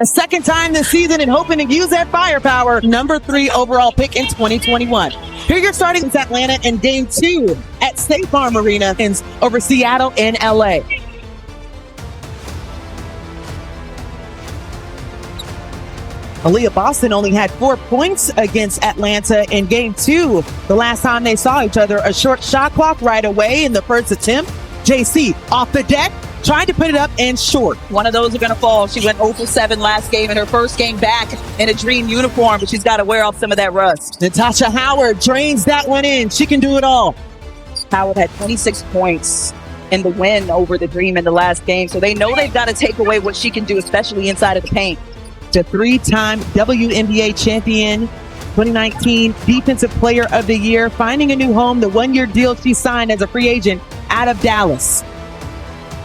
A second time this season and hoping to use that firepower. Number 3 overall pick in 2021. Here you're starting in Atlanta in game 2 at State Farm Arena over Seattle and LA. Aliyah Boston only had 4 points against Atlanta in game 2. The last time they saw each other, a short shot clock right away in the first attempt. JC off the deck, trying to put it up and short. One of those are going to fall. She went 0 for 7 last game in her first game back in a Dream uniform, but she's got to wear off some of that rust. Natasha Howard drains that one in. She can do it all. Howard had 26 points in the win over the Dream in the last game, so they know they've got to take away what she can do, especially inside of the paint. The 3-time WNBA champion, 2019 Defensive Player of the Year, finding a new home, the 1-year deal she signed as a free agent out of Dallas.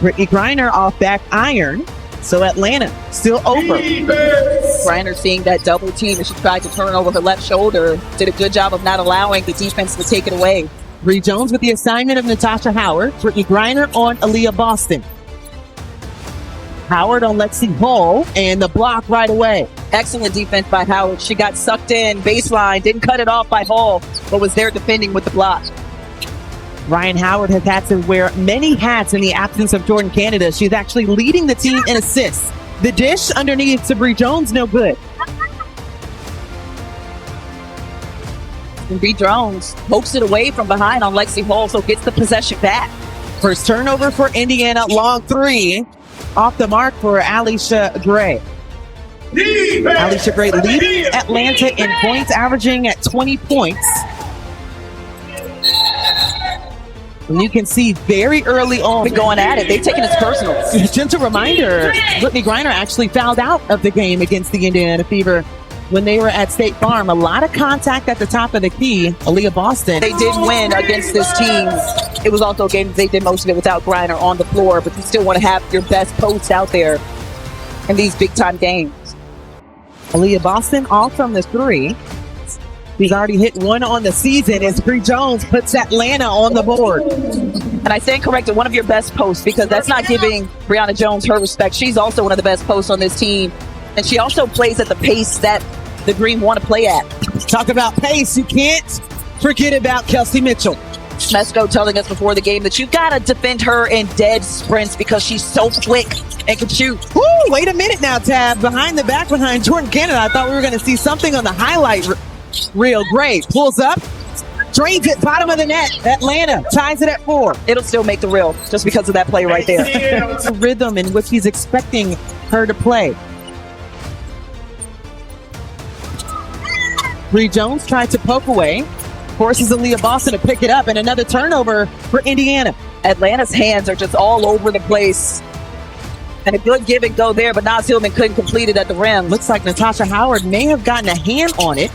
Brittany Griner off back iron, so Atlanta still over. Griner seeing that double team as she tried to turn over her left shoulder, did a good job of not allowing the defense to take it away. Bree Jones with the assignment of Natasha Howard, Brittany Griner on Aliyah Boston. Howard on Lexi Hall, and the block right away. Excellent defense by Howard. She got sucked in, baseline, didn't cut it off by Hall, but was there defending with the block. Ryan Howard has had to wear many hats in the absence of Jordan Canada. She's actually leading the team in assists. The dish underneath to Bree Jones, no good. And Bree Jones pokes it away from behind on Lexi Hall, so gets the possession back. First turnover for Indiana, long 3. Off the mark for Allisha Gray. Allisha Gray leading Atlanta in points, averaging at 20 points. And you can see very early on. They're going at it. They've taken it personal. Gentle reminder, Brittany Griner actually fouled out of the game against the Indiana Fever when they were at State Farm. A lot of contact at the top of the key. Aliyah Boston. They did win against this team. It was also a game that they did most of it without Griner on the floor, but you still want to have your best post out there in these big-time games. Aliyah Boston off from the 3. He's already hit 1 on the season as Bree Jones puts Atlanta on the board. And I stand corrected, one of your best posts, because that's not giving Brionna Jones her respect. She's also one of the best posts on this team. And she also plays at the pace that the Dream want to play at. Talk about pace. You can't forget about Kelsey Mitchell. Mesco telling us before the game that you've got to defend her in dead sprints because she's so quick and can shoot. Woo, wait a minute now, Tab. Behind the back, behind Jordan Canada. I thought we were going to see something on the highlight reel. Great. Pulls up, drains it, bottom of the net. Atlanta ties it at 4. It'll still make the reel just because of that play right there. The rhythm in which he's expecting her to play. Bree Jones tried to poke away. Forces Aliyah Boston to pick it up, and another turnover for Indiana. Atlanta's hands are just all over the place. And a good give and go there, but Naz Hillman couldn't complete it at the rim. Looks like Natasha Howard may have gotten a hand on it.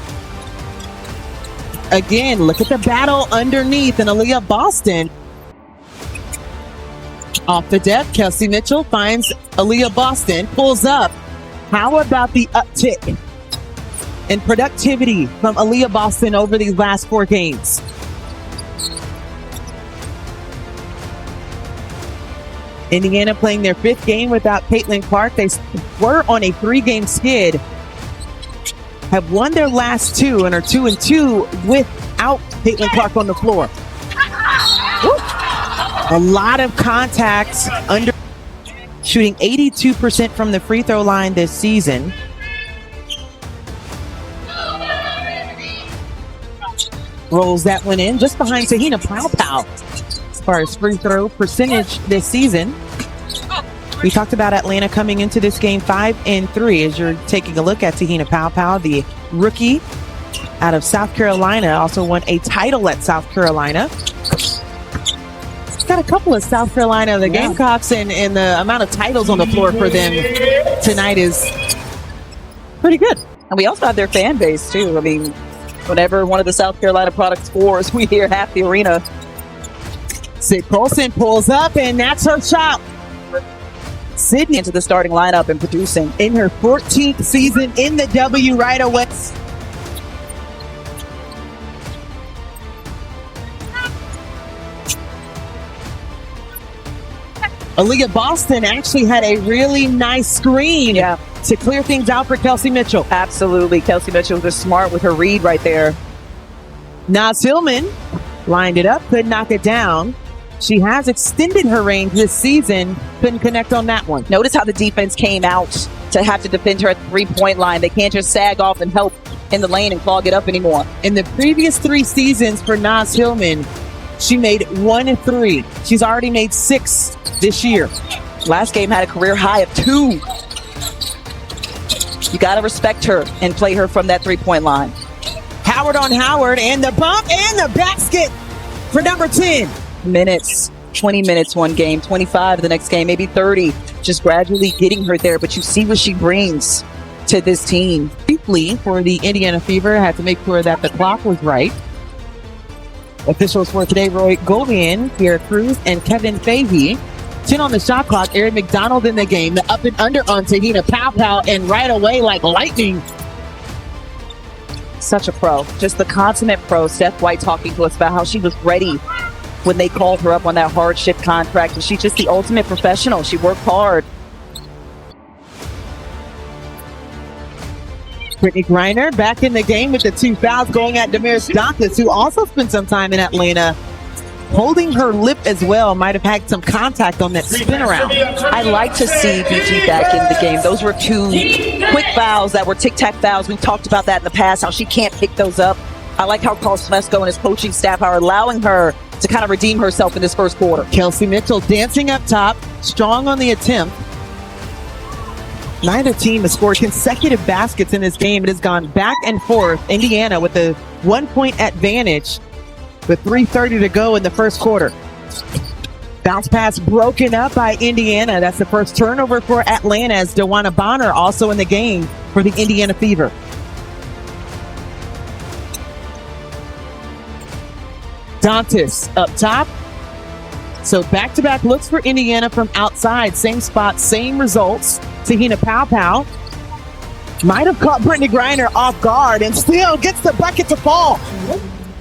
Again, look at the battle underneath, and Aliyah Boston. Off the deck, Kelsey Mitchell finds Aliyah Boston, pulls up. How about the uptick and productivity from Aliyah Boston over these last 4 games? Indiana playing their 5th game without Caitlin Clark. They were on a 3-game skid, have won their last 2 and are 2-2 without Caitlin Clark on the floor. Woo. A lot of contacts, shooting 82% from the free throw line this season. Rolls that one in just behind Tahina Powell as far as free throw percentage this season. We talked about Atlanta coming into this game 5-3 as you're taking a look at Tahina Powell, the rookie out of South Carolina, also won a title at South Carolina. Got a couple of South Carolina, the Gamecocks, and the amount of titles on the floor for them tonight is pretty good. And we also have their fan base too. I mean, whenever one of the South Carolina products scores, we hear half the arena. Sid Colson pulls up, and that's her shot. Sydney into the starting lineup and producing in her 14th season in the W right away. Aaliyah Boston actually had a really nice screen to clear things out for Kelsey Mitchell. Absolutely. Kelsey Mitchell was smart with her read right there. Naz Hillman lined it up, couldn't knock it down. She has extended her range this season, couldn't connect on that one. Notice how the defense came out to have to defend her at the three-point line. They can't just sag off and help in the lane and clog it up anymore. In the previous 3 seasons for Naz Hillman, she made 1 3. She's already made 6 this year. Last game had a career high of 2. You got to respect her and play her from that three-point line. Howard on Howard, and the bump and the basket for number 10. Minutes, 20 minutes one game, 25 the next game, maybe 30. Just gradually getting her there, but you see what she brings to this team. Briefly, for the Indiana Fever, had to make sure that the clock was right. Officials for today, Roy Govian, Pierre Cruz, and Kevin Fahey. 10 on the shot clock. Erin McDonald in the game. The up and under on Tahina Pow, and right away like lightning. Such a pro. Just the consummate pro. Steph White talking to us about how she was ready when they called her up on that hardship contract. And she's just the ultimate professional. She worked hard. Brittany Griner back in the game with the 2 fouls going at Damaris Dantas, who also spent some time in Atlanta. Holding her lip as well, might have had some contact on that spin around. I like to see BG back in the game. Those were 2 quick fouls that were tic-tac fouls. We've talked about that in the past, how she can't pick those up. I like how Carl Smesco and his coaching staff are allowing her to kind of redeem herself in this first quarter. Kelsey Mitchell dancing up top, strong on the attempt. Neither team has scored consecutive baskets in this game. It has gone back and forth. Indiana with a 1-point advantage with 3:30 to go in the first quarter. Bounce pass broken up by Indiana. That's the first turnover for Atlanta, as DeWanna Bonner also in the game for the Indiana Fever. Dantas up top. So back-to-back looks for Indiana from outside. Same spot, same results. Tahina Pow might have caught Brittany Griner off guard and still gets the bucket to fall.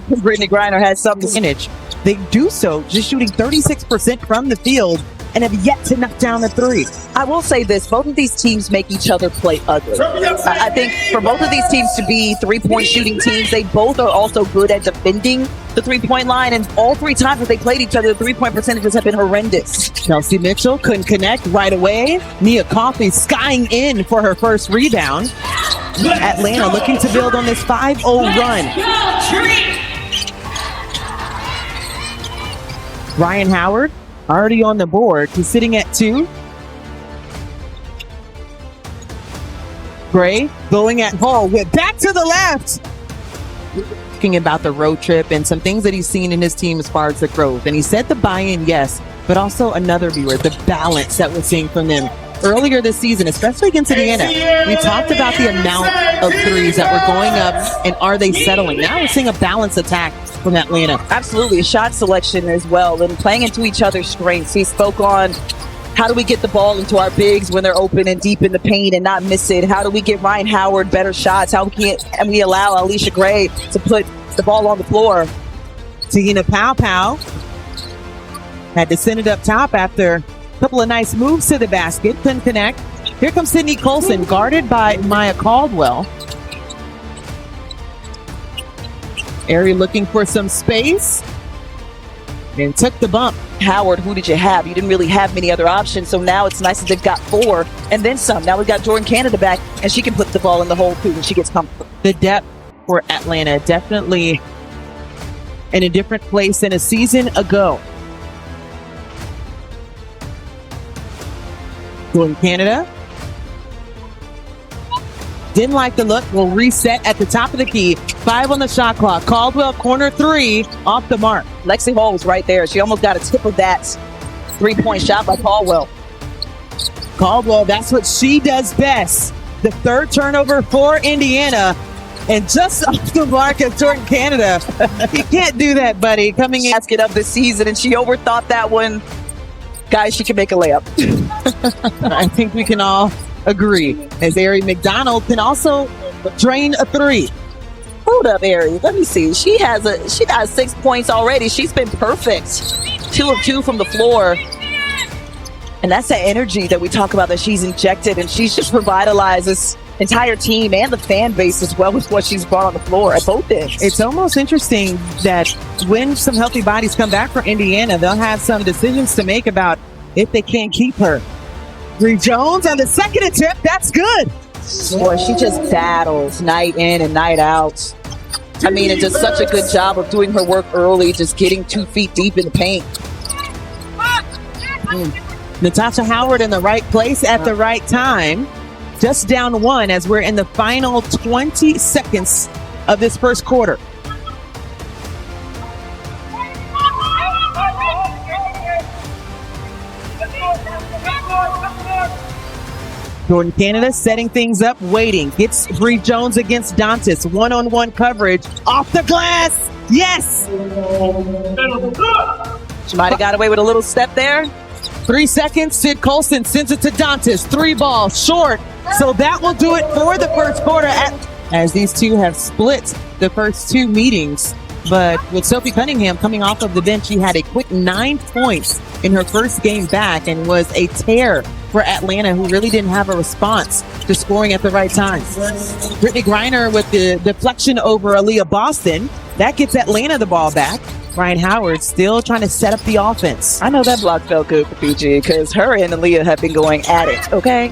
Brittany Griner has something to manage. They do so just shooting 36% from the field and have yet to knock down the 3. I will say this, both of these teams make each other play ugly. I think for both of these teams to be 3-point shooting teams, they both are also good at defending the 3-point line, and all 3 times that they played each other, the 3-point percentages have been horrendous. Kelsey Mitchell couldn't connect right away. Nia Coffey skying in for her first rebound. Atlanta looking to build on this 5-0 run. Ryan Howard already on the board. He's sitting at 2. Gray going at Hall with back to the left. Talking about the road trip and some things that he's seen in his team as far as the growth. And he said the buy-in, yes, but also another viewer, the balance that we're seeing from them. Earlier this season, especially against Indiana, we talked about the amount of threes that were going up and are they settling. Now we're seeing a balanced attack from Atlanta. Absolutely, a shot selection as well, and playing into each other's strengths. He spoke on how do we get the ball into our bigs when they're open and deep in the paint and not miss it? How do we get Ryan Howard better shots? How can we allow Allisha Gray to put the ball on the floor? Tahina Pow had to send it up top after a couple of nice moves to the basket. Couldn't connect. Here comes Sydney Colson, guarded by Maya Caldwell. Ari looking for some space and took the bump. Howard, who did you have? You didn't really have many other options, so now it's nice that they've got 4 and then some. Now we've got Jordan Canada back, and she can put the ball in the hole too when she gets comfortable. The depth for Atlanta definitely in a different place than a season ago. Jordan Canada didn't like the look. Will reset at the top of the key. 5 on the shot clock. Caldwell corner 3 off the mark. Lexi Hall's right there. She almost got a tip of that 3-point shot by Caldwell. Caldwell, that's what she does best. The 3rd turnover for Indiana. And just off the mark of Jordan Canada. You can't do that, buddy. Coming in. Basket of the season, and she overthought that one. Guys, she can make a layup. I think we can all agree. As Ari McDonald can also drain a 3. Hold up, Ari. Let me see. She got 6 points already. She's been perfect. 2 of 2 from the floor. And that's that energy that we talk about that she's injected, and she's just revitalized this entire team and the fan base as well with what she's brought on the floor at both ends. It's almost interesting that when some healthy bodies come back for Indiana, they'll have some decisions to make about if they can't keep her. Bree Jones on the second attempt, that's good. Boy, she just battles night in and night out. I mean, it does such a good job of doing her work early, just getting 2 feet deep in the paint. Natasha Howard in the right place at the right time. Just down 1 as we're in the final 20 seconds of this first quarter. Jordan Canada setting things up, waiting. Gets Bree Jones against Dantas. One-on-one coverage. Off the glass. Yes. She might have got away with a little step there. 3 seconds. Sid Colson sends it to Dantas. 3 ball short. So that will do it for the first quarter as these two have split the first 2 meetings. But with Sophie Cunningham coming off of the bench, she had a quick 9 points in her first game back and was a tear for Atlanta, who really didn't have a response to scoring at the right time. Brittany Griner with the deflection over Aaliyah Boston. That gets Atlanta the ball back. Ryan Howard still trying to set up the offense. I know that block felt good for PG because her and Aaliyah have been going at it, okay?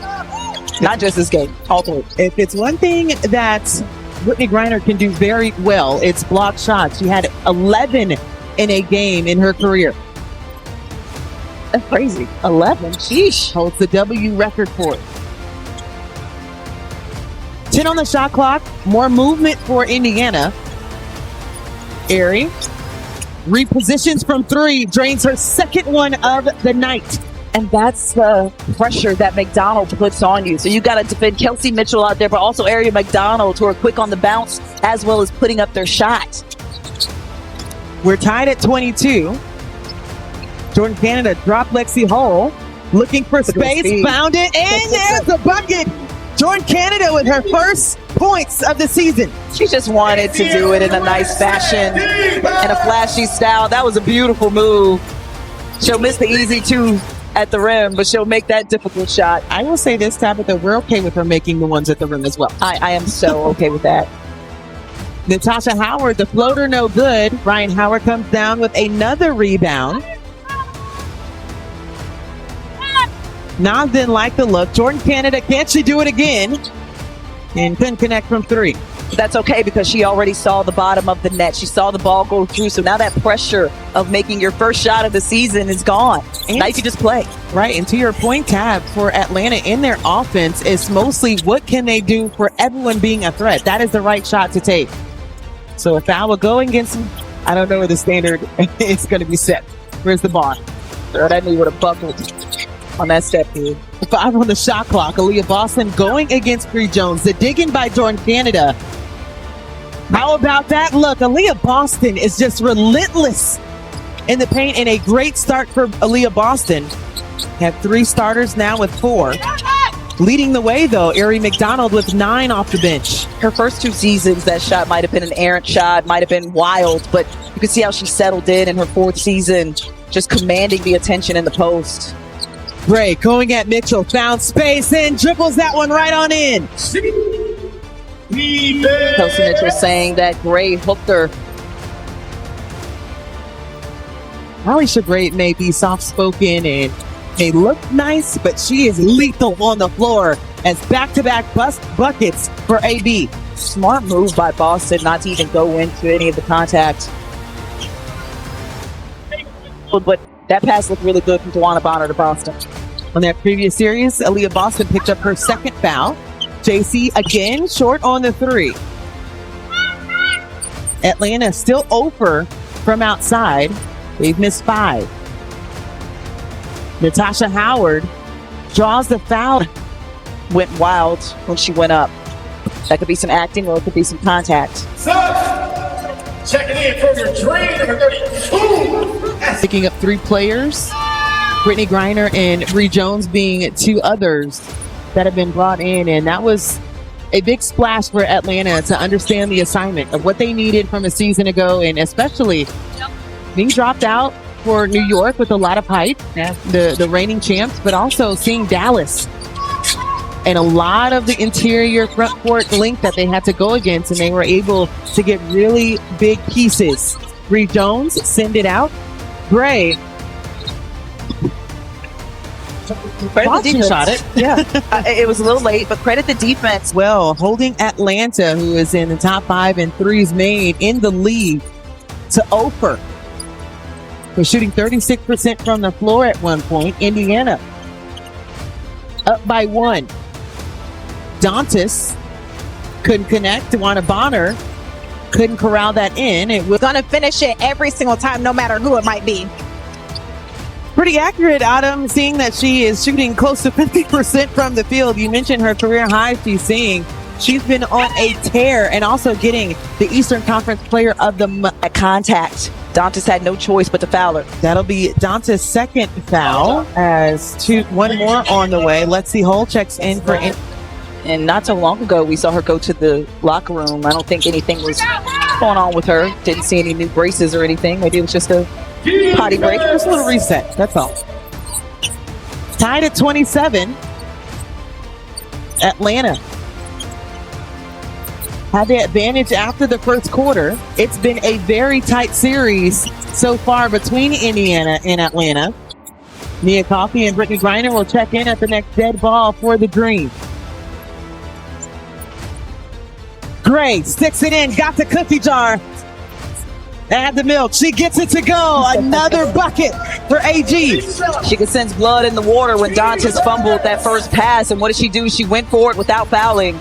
Not just this game, all 3. If it's one thing that Brittany Griner can do very well, it's block shots. She had 11 in a game in her career. That's crazy. 11. Sheesh. Holds the W record for it. 10 on the shot clock. More movement for Indiana. Aerie repositions from 3. Drains her second one of the night. And that's the pressure that McDonald puts on you. So you got to defend Kelsey Mitchell out there, but also Aerie McDonald, who are quick on the bounce, as well as putting up their shot. We're tied at 22. Jordan Canada dropped Lexi Hull. Looking for space. Found it. And there's the bucket. Jordan Canada with her first points of the season. She just wanted to do it in a nice fashion and a flashy style. That was a beautiful move. She'll miss the easy 2 at the rim, but she'll make that difficult shot. I will say this, Tabitha, we're okay with her making the ones at the rim as well. I am so okay with that. Natasha Howard, the floater, no good. Ryan Howard comes down with another rebound. Nas didn't like the look. Jordan Canada, can't she do it again? And couldn't connect from 3. That's okay because she already saw the bottom of the net. She saw the ball go through. So now that pressure of making your first shot of the season is gone. And now you can just play. Right. And to your point, Tab, for Atlanta in their offense, it's mostly what can they do for everyone being a threat. That is the right shot to take. So if foul will go against them, I don't know where the standard is going to be set. Where's the bar? That knee would have buckled on that step, dude. 5 on the shot clock. Aaliyah Boston going against Bree Jones. The dig-in by Jordan Canada. How about that look? Aaliyah Boston is just relentless in the paint, and a great start for Aaliyah Boston. Have 3 starters now with 4. Leading the way, though, Aerie McDonald with 9 off the bench. Her first 2 seasons, that shot might have been an errant shot, might have been wild, but you can see how she settled in her 4th season, just commanding the attention in the post. Gray going at Mitchell, found space and dribbles that one right on in. Kelsey Mitchell saying that Gray hooked her. Allisha Gray may be soft-spoken and may look nice, but she is lethal on the floor as back-to-back buckets for AB. Smart move by Boston not to even go into any of the contact. But that pass looked really good from Tawana Bonner to Boston. On that previous series, Aaliyah Boston picked up her second foul. JC again short on the 3. Atlanta still over from outside. They've missed 5. Natasha Howard draws the foul. Went wild when she went up. That could be some acting or it could be some contact. Checking in for your drain number 32. Picking up 3 players. Brittany Griner and Bree Jones being 2 others that have been brought in. And that was a big splash for Atlanta to understand the assignment of what they needed from a season ago. And especially being dropped out for New York with a lot of hype, the reigning champs, but also seeing Dallas and a lot of the interior front court length that they had to go against, and they were able to get really big pieces. Brionna Jones send it out. Gray shot it. Yeah, it was a little late, but credit the defense. Well, holding Atlanta, who is in the top 5 in threes made in the league, to over. They're shooting 36% from the floor at one point. Indiana up by 1. Dantas couldn't connect. DeWanna Bonner couldn't corral that in. It was Gonna finish it every single time, no matter who it might be. pretty accurate, Autumn, seeing that she is shooting close to 50% from the field. You mentioned her career high she's seeing. She's been on a tear and also getting the Eastern Conference Player of the Month. At contact, Dantas had no choice but to foul her. That'll be Dantas' second foul as one more on the way. Let's see, Hull checks in for... And not so long ago, we saw her go to the locker room. I don't think anything was going on with her. Didn't see any new braces or anything. Maybe it was just a potty break. Just a little reset, that's all. Tied at 27. Atlanta had the advantage after the first quarter. It's been a very tight series so far between Indiana and Atlanta. Nia Coffey and Brittany Griner will check in at the next dead ball for the Green. Gray sticks it in, got the cookie jar. Add the milk. She gets it to go. Another bucket for AG. She could sense blood in the water when Dantas fumbled that first pass. And what did she do? She went for it without fouling.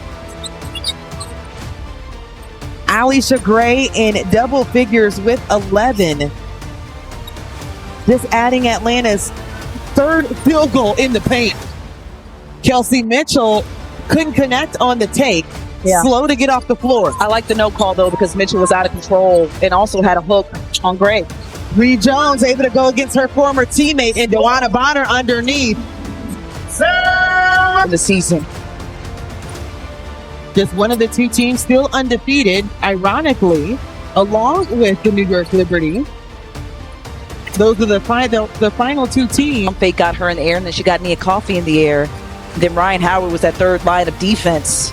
Allisha Gray in double figures with 11. Just adding Atlanta's third field goal in the paint. Kelsey Mitchell couldn't connect on the take. Yeah. Slow to get off the floor. I like the no call, though, because Mitchell was out of control and also had a hook on Gray. Brionna Jones able to go against her former teammate and DeWanna Bonner underneath. In the season. Just one of the two teams still undefeated, ironically, along with the New York Liberty. Those are the final two teams. Fake got her in the air, and then she got Nia Coffey in the air. Then Ryan Howard was that third line of defense.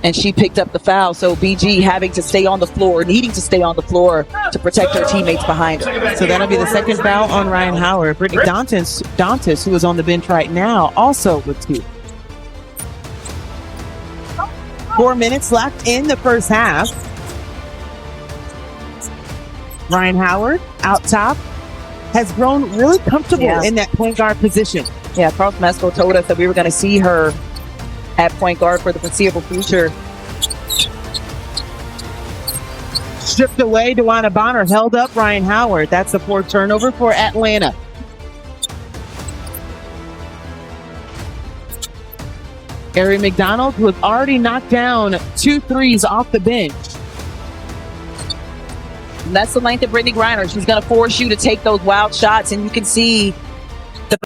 And she picked up the foul, so BG having to stay on the floor, needing to stay on the floor to protect her teammates behind her. So that'll be the second foul on Ryan Howard. Brittany Dantas, who is on the bench right now, also with 2. 4 minutes left in the first half. Ryan Howard out top has grown really comfortable in that point guard position. Yeah, Carl Mesco told us that we were going to see her at point guard for the foreseeable future. Stripped away, DeWanna Bonner held up Ryan Howard. That's the 4th turnover for Atlanta. Ari McDonald, who has already knocked down 2 threes off the bench. And that's the length of Brittany Griner. She's going to force you to take those wild shots, and you can see